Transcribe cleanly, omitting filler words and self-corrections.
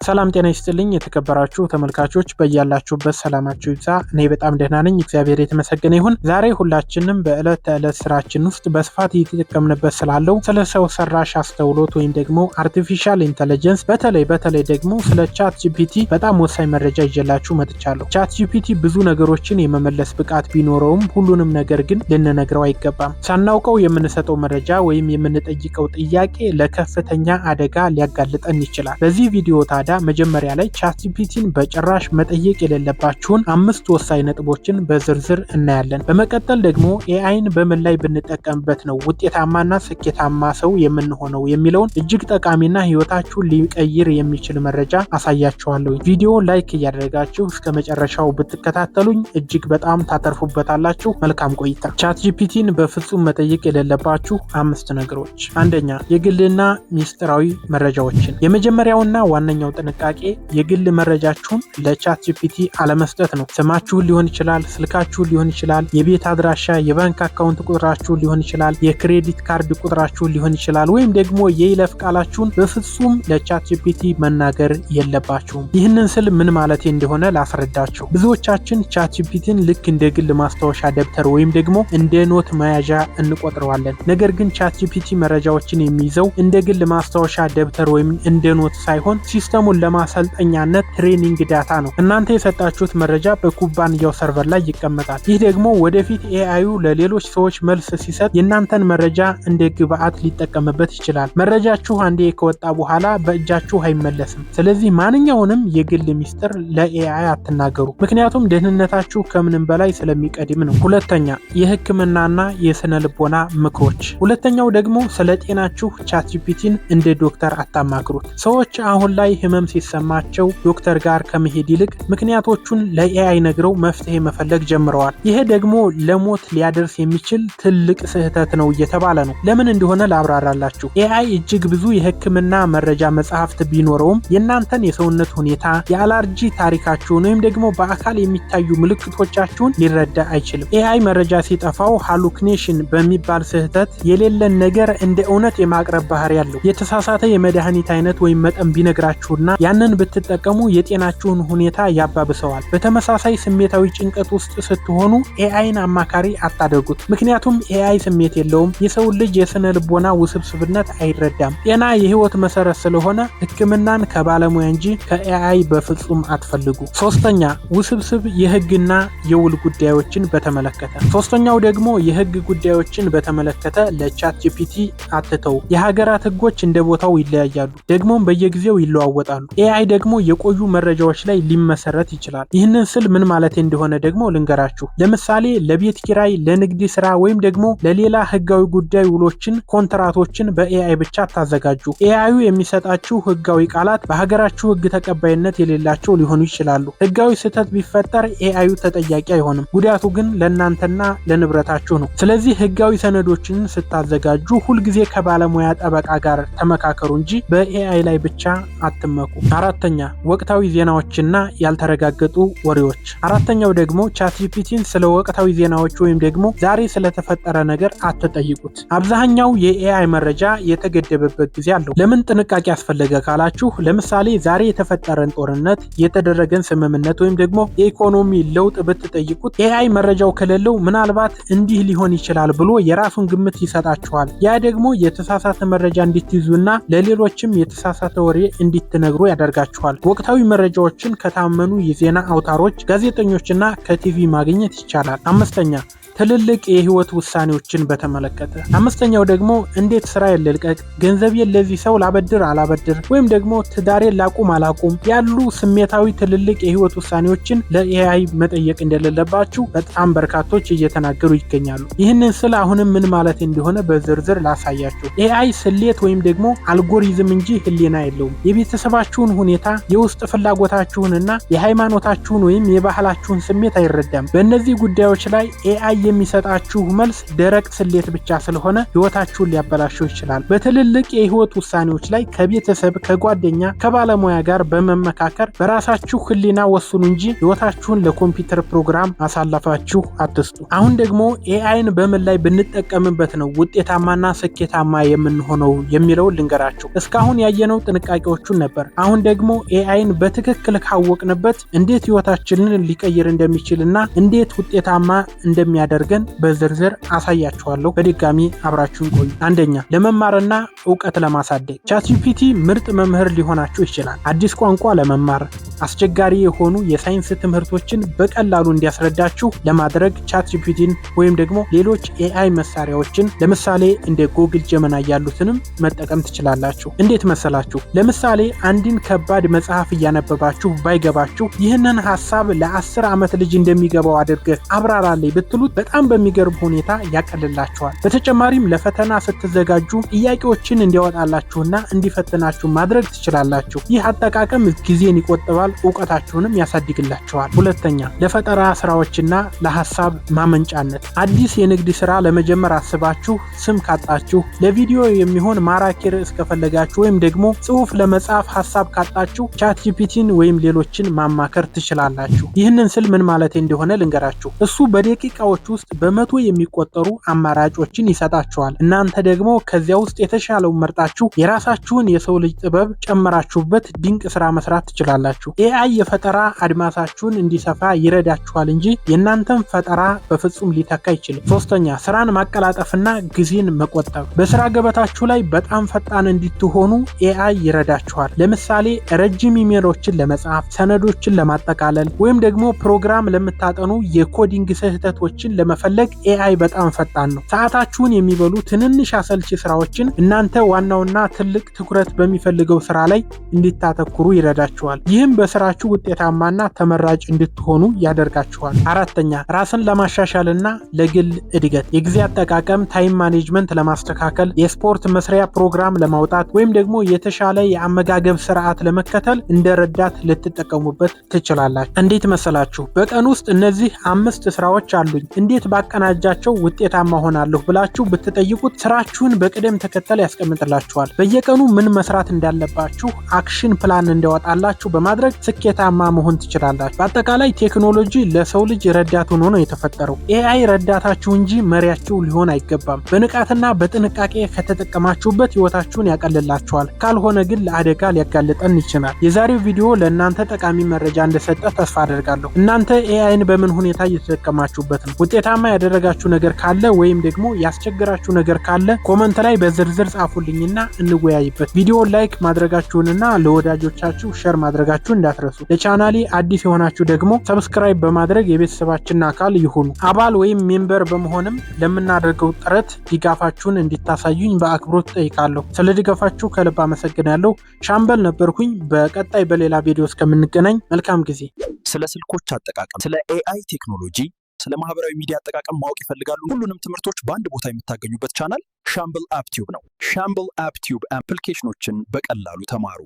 ሰላም ጤና ይስጥልኝ የተከበራችሁ ተመልካቾች በእያላችሁበት ሰላማችሁ ይብዛ። እኔ በጣም ደህና ነኝ፣ እግዚአብሔር የተመሰገነ ይሁን። ዛሬ ሁላችንም በዕለት ተዕለት ስራችን ውስጥ በስፋት እየተጠቀምንበት ስላለው ስለ ሰው ሰራሽ አስተውሎት ወይም ደግሞ አርቲፊሻል ኢንተለጀንስ በተለይ ደግሞ ስለ ቻት ጂፒቲ በጣም ወሳኝ መረጃ ይዤላችሁ መጥቻለሁ። ቻት ጂፒቲ ብዙ ነገሮችን የመመለስ ብቃት ቢኖረውም ሁሉንም ነገር ግን ልንነግረው አይገባም። ሳናውቀው የምንሰጠው መረጃ ወይም የምንጠይቀው ጥያቄ ለከፍተኛ አደጋ ሊያጋልጠን ይችላል። በዚህ ቪዲዮ ታዲያ መጀመሪያ ላይ ቻት ጂፒቲን በጭራሽ መጠየቅ የሌለባችሁን 5 ወሳኝ ነጥቦችን በዝርዝር እናያለን። በመቀጠል ደግሞ ኤአይን በምን ላይ ብንጠቀምበት ነው ውጤታማና ስኬታማ ሰው የምንሆነው የሚለውን እጅግ ጠቃሚና ህይወታችሁን ሊቀይር የሚችል መረጃ አሳያችኋለሁ። ቪዲዮ ላይክ እያደረጋችሁ እስከ መጨረሻው ብትከታተሉኝ እጅግ በጣም ታተርፉበታላችሁ። መልካም ቆይታ። ቻት ጂፒቲን በፍጹም መጠየቅ የሌለባችሁ 5 ነገሮች። አንደኛ፣ የግልና ሚስጥራዊ መረጃዎችን። የመጀመሪያውና ዋነኛው ጥንቃቄ የግል መረጃችሁን ለቻት ጂፒቲ አለመስጠት ነው። ስማችሁን ሊሆን ይችላል፣ ስልካችሁን ሊሆን ይችላል፣ የቤት አድራሻ፣ የባንክ አካውንት ቁጥራችሁን ሊሆን ይችላል፣ የክሬዲት ካርድ ቁጥራችሁን ሊሆን ይችላል፣ ወይም ደግሞ የይለፍ ቃላችሁን በፍጹም ለቻት ጂፒቲ መናገር የለባችሁም። ይህንን ስል ምን ማለት እንደሆነ ላስረዳችሁ። ብዙዎቻችን ቻት ጂፒቲን ልክ እንደ ግል ማስታወሻ ደብተር ወይም ደግሞ እንደ ኖት መያዣ እንቆጥረዋለን። ነገር ግን ቻት ጂፒቲ መረጃዎችን የሚይዘው እንደ ግል ማስታወሻ ደብተር ወይም እንደ ኖት ሳይሆን ሲስተሙን ለማሰልጠኛነት ትሬኒንግ ዳታ ነው። እናንተ የሰጣችሁት መረጃ በኩባንያው ሰርቨር ላይ ይቀመጣል። ይህ ደግሞ ወደፊት ኤአዩ ለሌሎች ሰዎች መልስ ሲሰጥ የእናንተን መረጃ እንደ ግብአት ሊጠቀምበት ይችላል። መረጃችሁ አንዴ ከወጣ በኋላ በእጃችሁ አይመለስም። ስለዚህ ማንኛውንም የግል ሚስጥር ለኤአይ አትናገሩ፣ ምክንያቱም ደህንነታችሁ ከምንም በላይ ስለሚቀድም ነው። ሁለተኛ፣ የህክምናና የስነ ልቦና ምክሮች። ሁለተኛው ደግሞ ስለ ጤናችሁ ቻት ጂፒቲን እንደ ዶክተር አታማክሩት። ሰዎች አሁን ላይ ህመም ሲሰማቸው ዶክተር ጋር ከመሄድ ይልቅ ምክንያቶቹን ለኤአይ ነግረው መፍትሄ መፈለግ ጀምረዋል። ይሄ ደግሞ ለሞት ሊያደርስ የሚችል ትልቅ ስህተት ነው እየተባለ ነው። ለምን እንደሆነ ላብራራላችሁ። ኤአይ እጅግ ብዙ የህክምና መረጃ መጽሐፍት ቢኖረውም የእናንተን የሰውነት ሁኔታ፣ የአለርጂ ታሪካችሁን ወይም ደግሞ በአካል የሚታዩ ምልክቶቻችሁን ሊረዳ አይችልም። ኤአይ መረጃ ሲጠፋው ሃሉሲኔሽን በሚባል ስህተት የሌለን ነገር እንደ እውነት የማቅረብ ባህሪ ያለው የተሳሳተ የመድኃኒት አይነት ወይም መጠን ቢነግራችሁና ያንን ብትጠቀሙ የጤናችሁን ሁኔታ ያባብሰዋል። በተመሳሳይ ስሜታዊ ጭንቀት ውስጥ ስትሆኑ ኤአይን አማካሪ አታደርጉት፣ ምክንያቱም ኤአይ ስሜት የለውም። የሰው ልጅ የስነ ልቦና ውስብስብነት አይረዳም። ጤና የህይወት መሰረት ስለሆነ ህክምናን ከባለሙያ እንጂ ከኤአይ በፍጹም አትፈልጉ። ሶስተኛ፣ ውስብስብ የህግና የውል ጉዳዮችን በተመለከተ። ሶስተኛው ደግሞ የህግ ጉዳዮችን በተመለከተ ለቻት ጂፒቲ አትተው። የሀገራት ህጎች እንደ ቦታው ይለያያሉ፣ ደግሞም በየጊዜው ይለዋወጣሉ። ኤአይ ደግሞ የቆዩ መረጃዎች ላይ ሊመሰረት ይችላል። ይህንን ስል ምን ማለት እንደሆነ ደግሞ ልንገራችሁ። ለምሳሌ ለቤት ኪራይ፣ ለንግድ ስራ ወይም ደግሞ ለሌላ ህጋዊ ጉዳይ ውሎችን፣ ኮንትራቶችን በኤአይ ብቻ ታዘጋጁ። ኤአዩ የሚሰጣችሁ ህጋዊ ቃላት በሀገራችሁ ህግ ተቀባይነት የሌላቸው ሊሆኑ ይችላሉ። ህጋዊ ስህተት ቢፈጠር ኤአዩ ተጠያቂ አይሆንም። ጉዳቱ ግን ለእናንተና ለንብረታችሁ ነው። ስለዚህ ህጋዊ ሰነዶችን ስታዘጋጁ ሁልጊዜ ከባለሙያ ጠበቃ ጋር ተመካከሩ እንጂ በኤአይ ላይ ብቻ አትመኩ። አራተኛ፣ ወቅታዊ ዜናዎችና ያልተረጋገጡ ወሬዎች። አራተኛው ደግሞ ቻት ጂፒቲን ስለ ወቅታዊ ዜናዎች ወይም ደግሞ ዛሬ ስለተፈጠረ ነገር አትጠይቁት። አብዛኛው የኤአይ መረጃ የተገደበበት ጊዜ አለው። ለምን ጥንቃቄ ያስፈለገ ካላችሁ፣ ለምሳሌ ዛሬ የተፈጠረን ጦርነት፣ የተደረገን ስምምነት ወይም ደግሞ የኢኮኖሚ ለውጥ ብትጠይቁት ኤአይ መረጃው ከሌለው ምናልባት እንዲህ ሊሆን ይችላል ብሎ የራሱን ግምት ይሰጣችኋል። ያ ደግሞ የተሳሳተ መረጃ እንድትይዙና ለሌሎችም የተሳሳተ ወሬ እንድትነግሩ ያደርጋችኋል። ወቅታዊ መረጃዎችን ከታመኑ የዜና አውታሮች፣ ጋዜጠኞችና ከቲቪ ማግኘት ይቻላል። አምስተኛ፣ ትልልቅ የህይወት ውሳኔዎችን በተመለከተ። አምስተኛው ደግሞ እንዴት ስራዬን ልልቀቅ፣ ገንዘቤን ለዚህ ሰው ላበድር አላበድር፣ ወይም ደግሞ ትዳሬን ላቁም አላቁም ያሉ ስሜታዊ ትልልቅ የህይወት ውሳኔዎችን ለኤአይ መጠየቅ እንደሌለባችሁ በጣም በርካቶች እየተናገሩ ይገኛሉ። ይህንን ስለ አሁንም ምን ማለት እንደሆነ በዝርዝር ላሳያችሁ። ኤአይ ስሌት ወይም ደግሞ አልጎሪዝም እንጂ ህሊና የለውም። የቤተሰባችሁን ሁኔታ፣ የውስጥ ፍላጎታችሁንና የሃይማኖታችሁን ወይም የባህላችሁን ስሜት አይረዳም። በእነዚህ ጉዳዮች ላይ ኤአይ የሚሰጣችሁ መልስ ደረቅ ስሌት ብቻ ስለሆነ ህይወታችሁን ሊያበላሸው ይችላል። በትልልቅ የህይወት ውሳኔዎች ላይ ከቤተሰብ፣ ከጓደኛ፣ ከባለሙያ ጋር በመመካከር በራሳችሁ ህሊና ወስኑ እንጂ ህይወታችሁን ለኮምፒውተር ፕሮግራም አሳልፋችሁ አትስጡ። አሁን ደግሞ ኤአይን በምን ላይ ብንጠቀምበት ነው ውጤታማና ስኬታማ የምንሆነው የሚለውን ልንገራችሁ። እስካሁን ያየነው ጥንቃቄዎቹን ነበር። አሁን ደግሞ ኤአይን በትክክል ካወቅንበት እንዴት ህይወታችንን ሊቀይር እንደሚችልና እንዴት ውጤታማ እንደሚያደርገን በዝርዝር አሳያችኋለሁ። በድጋሚ አብራችሁን ቆዩ። አንደኛ፣ ለመማርና ዕውቀት ለማሳደግ ቻትጂፒቲ ምርጥ መምህር ሊሆናችሁ ይችላል። አዲስ ቋንቋ ለመማር፣ አስቸጋሪ የሆኑ የሳይንስ ትምህርቶችን በቀላሉ እንዲያስረዳችሁ ለማድረግ ቻትጂፒቲን ወይም ደግሞ ሌሎች ኤአይ መሳሪያዎችን ለምሳሌ እንደ ጉግል ጀመናይ ያሉትንም መጠቀም ትችላላችሁ። እንዴት መሰላችሁ? ለምሳሌ አንድን ከባድ መጽሐፍ እያነበባችሁ ባይገባችሁ ይህንን ሐሳብ ለ10 ዓመት ልጅ እንደሚገባው አድርገህ አብራራልኝ ብትሉት በጣም በሚገርም ሁኔታ ያቀልላችኋል። በተጨማሪም ለፈተና ስትዘጋጁ ጥያቄዎችን እንዲያወጣላችሁና እንዲፈትናችሁ ማድረግ ትችላላችሁ። ይህ አጠቃቀም ጊዜን ይቆጥባል፣ ዕውቀታችሁንም ያሳድግላችኋል። ሁለተኛ፣ ለፈጠራ ስራዎችና ለሐሳብ ማመንጫነት አዲስ የንግድ ስራ ለመጀመር አስባችሁ ስም ካጣችሁ፣ ለቪዲዮ የሚሆን ማራኪ ርዕስ ከፈለጋችሁ ወይም ደግሞ ጽሑፍ ለመጻፍ ሐሳብ ካጣችሁ ቻትጂፒቲን ወይም ሌሎችን ማማከር ትችላላችሁ። ይህንን ስል ምን ማለት እንደሆነ ልንገራችሁ። እሱ በደቂቃዎች ውስጥ በመቶ የሚቆጠሩ አማራጮችን ይሰጣችኋል። እናንተ ደግሞ ከዚያ ውስጥ የተሻለው መርጣችሁ የራሳችሁን የሰው ልጅ ጥበብ ጨምራችሁበት ድንቅ ስራ መስራት ትችላላችሁ። ኤአይ የፈጠራ አድማሳችሁን እንዲሰፋ ይረዳችኋል እንጂ የእናንተን ፈጠራ በፍጹም ሊተካ አይችልም። ሶስተኛ፣ ስራን ማቀላጠፍና ጊዜን መቆጠብ። በስራ ገበታችሁ ላይ በጣም ፈጣን እንድትሆኑ ኤአይ ይረዳችኋል። ለምሳሌ ረጅም ኢሜሎችን ለመጻፍ፣ ሰነዶችን ለማጠቃለል ወይም ደግሞ ፕሮግራም ለምታጠኑ የኮዲንግ ስህተቶችን ለመፈለግ ኤአይ በጣም ፈጣን ነው። ሰዓታችሁን የሚበሉ ትንንሽ አሰልቺ ስራዎችን እናንተ ዋናውና ትልቅ ትኩረት በሚፈልገው ስራ ላይ እንድታተኩሩ ይረዳችኋል። ይህም በስራችሁ ውጤታማና ተመራጭ እንድትሆኑ ያደርጋችኋል። አራተኛ፣ ራስን ለማሻሻልና ለግል እድገት የጊዜ አጠቃቀም ታይም ማኔጅመንት ለማስተካከል፣ የስፖርት መስሪያ ፕሮግራም ለማውጣት ወይም ደግሞ የተሻለ የአመጋገብ ስርዓት ለመከተል እንደ ረዳት ልትጠቀሙበት ትችላላችሁ። እንዴት መሰላችሁ? በቀን ውስጥ እነዚህ 5 ስራዎች አሉኝ፣ እንዴት ባቀናጃቸው ውጤታማ ሆናለሁ ብላችሁ ብትጠይቁት ስራችሁን በቅደም ተከተል ያስቀምጥላችኋል። በየቀኑ ምን መስራት እንዳለባችሁ አክሽን ፕላን እንዲያወጣላችሁ በማድረግ ስኬታማ መሆን ትችላላችሁ። በአጠቃላይ ቴክኖሎጂ ለሰው ልጅ ረዳት ሆኖ ነው የተፈጠረው። ኤአይ ረዳታችሁ እንጂ መሪያችሁ ሊሆን አይገባም። በንቃትና በጥንቃቄ ከተጠቀማችሁበት ህይወታችሁን ያቀልላችኋል። ካልሆነ ግን ለአደጋ ሊያጋልጠን ይችላል። የዛሬው ቪዲዮ ለእናንተ ጠቃሚ መረጃ እንደሰጠ ተስፋ አደርጋለሁ። እናንተ ኤአይን በምን ሁኔታ እየተጠቀማችሁበት ነው? ውጤታማ ያደረጋችሁ ነገር ካለ ወይም ደግሞ ያስቸገራችሁ ነገር ካለ ኮመንት ላይ በዝርዝር ጻፉልኝና እንወያይበት። ቪዲዮ ላይክ ማድረጋችሁንና ለወዳጆቻችሁ ሼር ማድረጋችሁን እንዳትረሱ። ለቻናሌ አዲስ የሆናችሁ ደግሞ ሰብስክራይብ በማድረግ የቤተሰባችን አካል ይሁኑ። አባል ወይም ሜምበር በመሆንም ለምናደርገው ጥረት ድጋፋችሁን እንዲታሳዩኝ በአክብሮት ጠይቃለሁ። ስለ ድጋፋችሁ ከልብ አመሰግናለሁ። ሻምበል ነበርኩኝ። በቀጣይ በሌላ ቪዲዮ እስከምንገናኝ መልካም ጊዜ። ስለ ስልኮች አጠቃቀም፣ ስለ ኤአይ ቴክኖሎጂ፣ ስለ ማህበራዊ ሚዲያ አጠቃቀም ማወቅ ይፈልጋሉ? ሁሉንም ትምህርቶች በአንድ ቦታ የምታገኙበት ቻናል ሻምበል አፕ ቲዩብ ነው። ሻምበል አፕ ቲዩብ አፕሊኬሽኖችን በቀላሉ ተማሩ።